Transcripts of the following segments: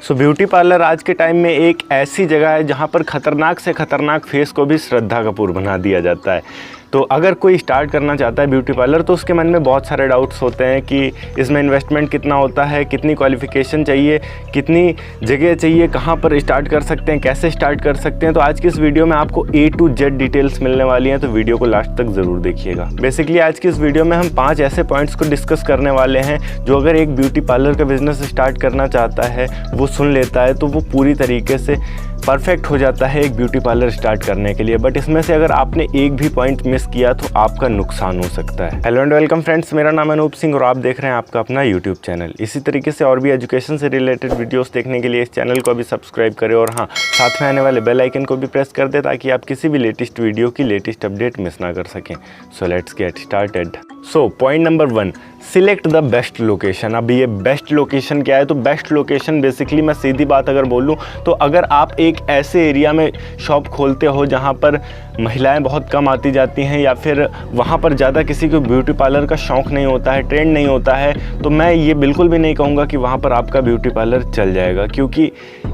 सो beauty parlour आज के time में एक ऐसी जगह है जहाँ पर ख़तरनाक से ख़तरनाक फेस को भी श्रद्धा कपूर बना दिया जाता है। तो अगर कोई स्टार्ट करना चाहता है ब्यूटी पार्लर तो उसके मन में बहुत सारे डाउट्स होते हैं कि इसमें इन्वेस्टमेंट कितना होता है, कितनी क्वालिफ़िकेशन चाहिए, कितनी जगह चाहिए, कहाँ पर स्टार्ट कर सकते हैं, कैसे स्टार्ट कर सकते हैं। तो आज की इस वीडियो में आपको A to Z डिटेल्स मिलने वाली हैं, तो वीडियो को लास्ट तक ज़रूर देखिएगा। बेसिकली आज की इस वीडियो में हम 5 ऐसे पॉइंट्स को डिस्कस करने वाले हैं जो अगर एक ब्यूटी पार्लर का बिज़नेस स्टार्ट करना चाहता है, वो सुन लेता है तो वो पूरी तरीके से परफेक्ट हो जाता है एक ब्यूटी पार्लर स्टार्ट करने के लिए। बट इसमें से अगर आपने एक भी पॉइंट मिस किया तो आपका नुकसान हो सकता है। हेलो एंड वेलकम फ्रेंड्स, मेरा नाम है अनूप सिंह और आप देख रहे हैं आपका अपना यूट्यूब चैनल। इसी तरीके से और भी एजुकेशन से रिलेटेड वीडियोस देखने के लिए इस चैनल को भी सब्सक्राइब करें और हाँ, साथ में आने वाले बेल आइकन को भी प्रेस कर दें ताकि आप किसी भी लेटेस्ट वीडियो की लेटेस्ट अपडेट मिस ना कर सकें। So let's get started. So point number 1, select the best location. अब ये बेस्ट लोकेशन क्या है? तो बेस्ट लोकेशन बेसिकली मैं सीधी बात अगर बोलूँ तो अगर आप एक ऐसे एरिया में शॉप खोलते हो जहाँ पर महिलाएं बहुत कम आती जाती हैं या फिर वहाँ पर ज़्यादा किसी को ब्यूटी पार्लर का शौक़ नहीं होता है, ट्रेंड नहीं होता है, तो मैं ये बिल्कुल भी नहीं कहूँगा कि वहाँ पर आपका ब्यूटी पार्लर चल जाएगा, क्योंकि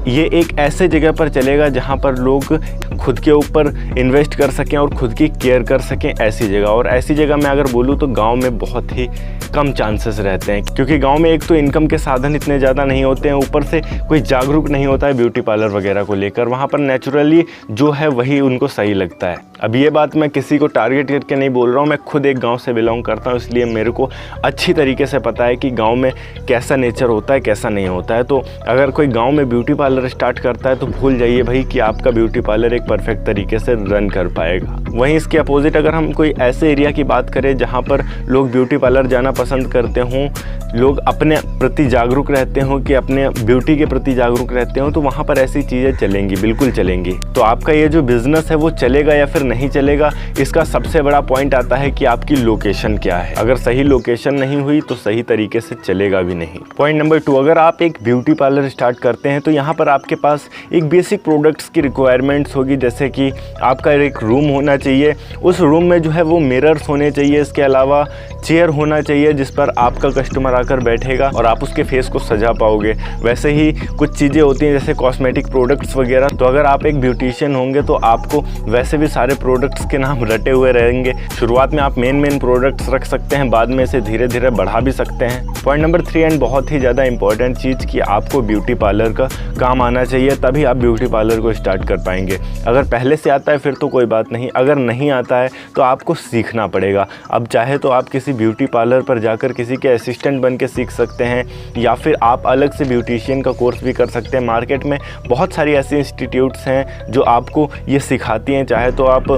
ये एक ऐसे जगह पर चलेगा जहाँ पर लोग खुद के ऊपर इन्वेस्ट कर सकें और खुद की केयर कर सकें, ऐसी जगह। और ऐसी जगह मैं अगर बोलूँ तो गाँव में बहुत ही कम चांसेस रहते हैं, क्योंकि गांव में एक तो इनकम के साधन इतने ज़्यादा नहीं होते हैं, ऊपर से कोई जागरूक नहीं होता है ब्यूटी पार्लर वगैरह को लेकर। वहाँ पर नेचुरली जो है वही उनको सही लगता है। अब ये बात मैं किसी को टारगेट करके नहीं बोल रहा हूँ, मैं खुद एक गांव से बिलोंग करता हूँ, इसलिए मेरे को अच्छी तरीके से पता है कि गाँव में कैसा नेचर होता है, कैसा नहीं होता है। तो अगर कोई गाँव में ब्यूटी पार्लर स्टार्ट करता है तो भूल जाइए भाई कि आपका ब्यूटी पार्लर एक परफेक्ट तरीके से रन कर पाएगा। वहीं इसके अपोजिट अगर हम कोई ऐसे एरिया की बात करें जहाँ पर लोग ब्यूटी पार्लर जाना पसंद करते हों, लोग अपने प्रति जागरूक रहते हों कि अपने ब्यूटी के प्रति जागरूक रहते हों, तो वहाँ पर ऐसी चीज़ें चलेंगी, बिल्कुल चलेंगी। तो आपका ये जो बिज़नेस है वो चलेगा या फिर नहीं चलेगा, इसका सबसे बड़ा पॉइंट आता है कि आपकी लोकेशन क्या है। अगर सही लोकेशन नहीं हुई तो सही तरीके से चलेगा भी नहीं। पॉइंट नंबर 2, अगर आप एक ब्यूटी पार्लर स्टार्ट करते हैं तो यहाँ पर आपके पास एक बेसिक प्रोडक्ट्स की रिक्वायरमेंट्स होगी, जैसे कि आपका एक रूम होना चाहिए, उस रूम में जो है वो मिरर्स होने चाहिए, इसके अलावा चेयर होना चाहिए जिस पर आपका कस्टमर आकर बैठेगा और आप उसके फेस को सजा पाओगे। वैसे ही कुछ चीज़ें होती हैं जैसे कॉस्मेटिक प्रोडक्ट्स वगैरह, तो अगर आप एक ब्यूटिशियन होंगे तो आपको वैसे भी सारे प्रोडक्ट्स के नाम रटे हुए रहेंगे। शुरुआत में आप मेन प्रोडक्ट्स रख सकते हैं, बाद में इसे धीरे धीरे बढ़ा भी सकते हैं। पॉइंट नंबर 3 एंड बहुत ही ज़्यादा इंपॉर्टेंट चीज़ कि आपको ब्यूटी पार्लर का काम आना चाहिए, तभी आप ब्यूटी पार्लर को स्टार्ट कर पाएंगे। अगर पहले से आता है फिर तो कोई बात नहीं, अगर नहीं आता है तो आपको सीखना पड़ेगा। अब चाहे तो आप किसी ब्यूटी पार्लर पर जाकर किसी के असिस्टेंट बन के सीख सकते हैं, या फिर आप अलग से ब्यूटिशियन का कोर्स भी कर सकते हैं। मार्केट में बहुत सारी ऐसी इंस्टीट्यूट्स हैं जो आपको ये सिखाती हैं। चाहे तो आप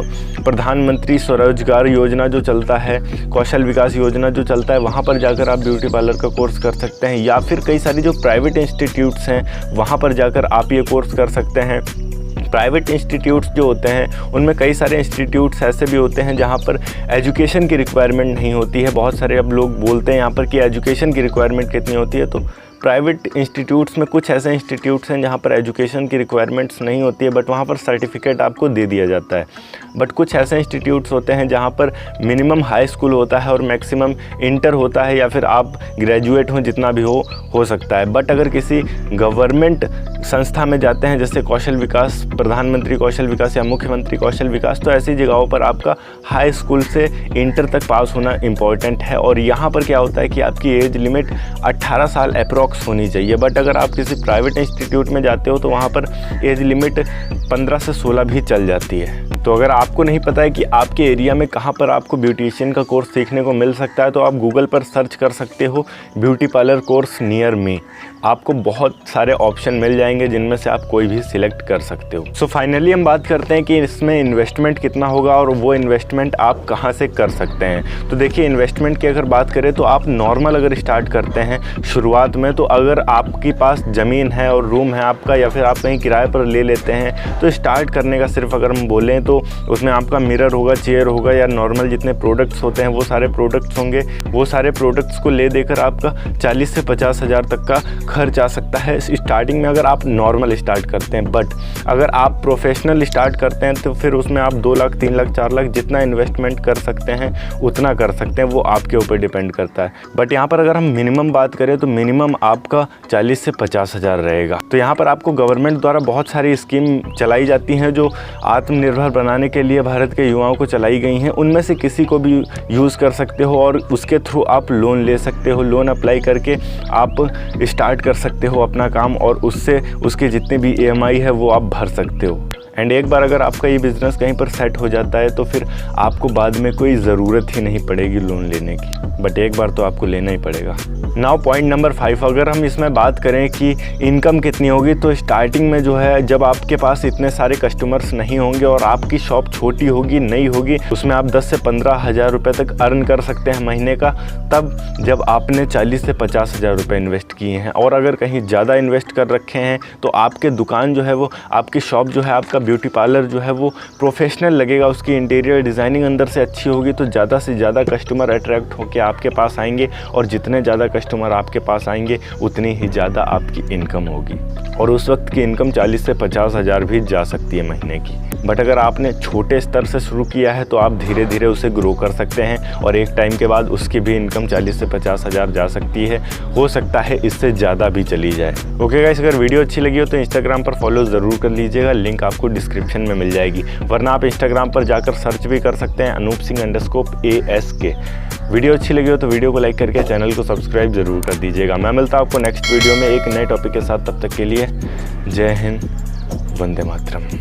प्रधानमंत्री स्वरोजगार योजना जो चलता है, कौशल विकास योजना जो चलता है, वहाँ पर जाकर आप ब्यूटी पार्लर का कोर्स कर सकते हैं, या फिर कई सारी जो प्राइवेट इंस्टीट्यूट्स हैं वहाँ पर जाकर आप ये कोर्स कर सकते हैं। प्राइवेट इंस्टीट्यूट्स जो होते हैं उनमें कई सारे इंस्टीट्यूट्स ऐसे भी होते हैं जहाँ पर एजुकेशन की रिक्वायरमेंट नहीं होती है। बहुत सारे अब लोग बोलते हैं यहाँ पर कि एजुकेशन की रिक्वायरमेंट कितनी होती है, तो प्राइवेट इंस्टीट्यूट्स में कुछ ऐसे इंस्टीट्यूट्स हैं जहाँ पर एजुकेशन की रिक्वायरमेंट्स नहीं होती है, बट वहाँ पर सर्टिफिकेट आपको दे दिया जाता है। बट कुछ ऐसे इंस्टीट्यूट्स होते हैं जहाँ पर मिनिमम हाई स्कूल होता है और मैक्सिमम इंटर होता है, या फिर आप ग्रेजुएट हों, जितना भी हो सकता है। बट अगर किसी गवर्नमेंट संस्था में जाते हैं जैसे कौशल विकास, प्रधानमंत्री कौशल विकास या मुख्यमंत्री कौशल विकास, तो ऐसी जगहों पर आपका हाई स्कूल से इंटर तक पास होना इम्पॉर्टेंट है। और यहाँ पर क्या होता है कि आपकी एज लिमिट 18 साल अप्रॉक्स होनी चाहिए। बट अगर आप किसी प्राइवेट इंस्टीट्यूट में जाते हो तो वहाँ पर एज लिमिट 15 से 16 भी चल जाती है। तो अगर आपको नहीं पता है कि आपके एरिया में कहाँ पर आपको ब्यूटिशियन का कोर्स सीखने को मिल सकता है, तो आप गूगल पर सर्च कर सकते हो beauty parlour course near me. आपको बहुत सारे ऑप्शन मिल जाएंगे जिनमें से आप कोई भी सिलेक्ट कर सकते हो। सो फाइनली हम बात करते हैं कि इसमें इन्वेस्टमेंट कितना होगा और वो इन्वेस्टमेंट आप कहाँ से कर सकते हैं। तो देखिए, इन्वेस्टमेंट की अगर बात करें तो आप नॉर्मल अगर स्टार्ट करते हैं शुरुआत में, तो अगर आपके पास ज़मीन है और रूम है आपका, या फिर आप कहीं किराए पर ले लेते हैं, तो स्टार्ट करने का सिर्फ अगर हम बोलें तो तो उसमें आपका मिरर होगा, चेयर होगा या नॉर्मल जितने प्रोडक्ट्स होते हैं वो सारे प्रोडक्ट्स होंगे। वो सारे प्रोडक्ट्स को ले देकर आपका 40 से 50 हज़ार तक का खर्च आ सकता है स्टार्टिंग में, अगर आप नॉर्मल स्टार्ट करते हैं। बट अगर आप प्रोफेशनल स्टार्ट करते हैं तो फिर उसमें आप 2 लाख 3 लाख 4 लाख जितना इन्वेस्टमेंट कर सकते हैं उतना कर सकते हैं, वो आपके ऊपर डिपेंड करता है। बट यहाँ पर अगर हम मिनिमम बात करें तो मिनिमम आपका 40 से 50 हज़ार रहेगा। तो यहाँ पर आपको गवर्नमेंट द्वारा बहुत सारी स्कीम चलाई जाती हैं जो आत्मनिर्भर बनाने के लिए भारत के युवाओं को चलाई गई हैं। उनमें से किसी को भी यूज़ कर सकते हो और उसके थ्रू आप लोन ले सकते हो। लोन अप्लाई करके आप स्टार्ट कर सकते हो अपना काम और उससे उसके जितने भी EMI है वो आप भर सकते हो। एंड एक बार अगर आपका ये बिज़नेस कहीं पर सेट हो जाता है तो फिर आपको बाद में कोई ज़रूरत ही नहीं पड़ेगी लोन लेने की, बट एक बार तो आपको लेना ही पड़ेगा। नाउ पॉइंट नंबर 5, अगर हम इसमें बात करें कि इनकम कितनी होगी, तो स्टार्टिंग में जो है जब आपके पास इतने सारे कस्टमर्स नहीं होंगे और आपकी शॉप छोटी होगी, नई होगी, उसमें आप 10 से 15 हज़ार रुपये तक अर्न कर सकते हैं महीने का, तब जब आपने 40 से 50 हज़ार रुपये इन्वेस्ट किए हैं। और अगर कहीं ज़्यादा इन्वेस्ट कर रखे हैं तो आपके दुकान जो है वो, आपकी शॉप जो है, आपका ब्यूटी पार्लर जो है वो प्रोफेशनल लगेगा, उसकी इंटीरियर डिज़ाइनिंग अंदर से अच्छी होगी, तो ज़्यादा से ज़्यादा कस्टमर अट्रैक्ट होकर आपके पास आएंगे और जितने ज़्यादा कस्टमर आपके पास आएंगे उतनी ही ज़्यादा आपकी इनकम होगी। और उस वक्त की इनकम 40 से 50 हज़ार भी जा सकती है महीने की। बट अगर आपने छोटे स्तर से शुरू किया है तो आप धीरे धीरे उसे ग्रो कर सकते हैं और एक टाइम के बाद उसकी भी इनकम 40 से 50 हज़ार जा सकती है, हो सकता है इससे ज़्यादा भी चली जाए। ओके गाइस, अगर वीडियो अच्छी लगी हो तो इंस्टाग्राम पर फॉलो ज़रूर कर लीजिएगा, लिंक आपको डिस्क्रिप्शन में मिल जाएगी, वरना आप इंस्टाग्राम पर जाकर सर्च भी कर सकते हैं anoop_ASK। वीडियो अच्छी लगी हो तो वीडियो को लाइक करके चैनल को सब्सक्राइब जरूर कर दीजिएगा। मैं मिलता हूं आपको नेक्स्ट वीडियो में एक नए टॉपिक के साथ, तब तक के लिए जय हिंद, वंदे मातरम।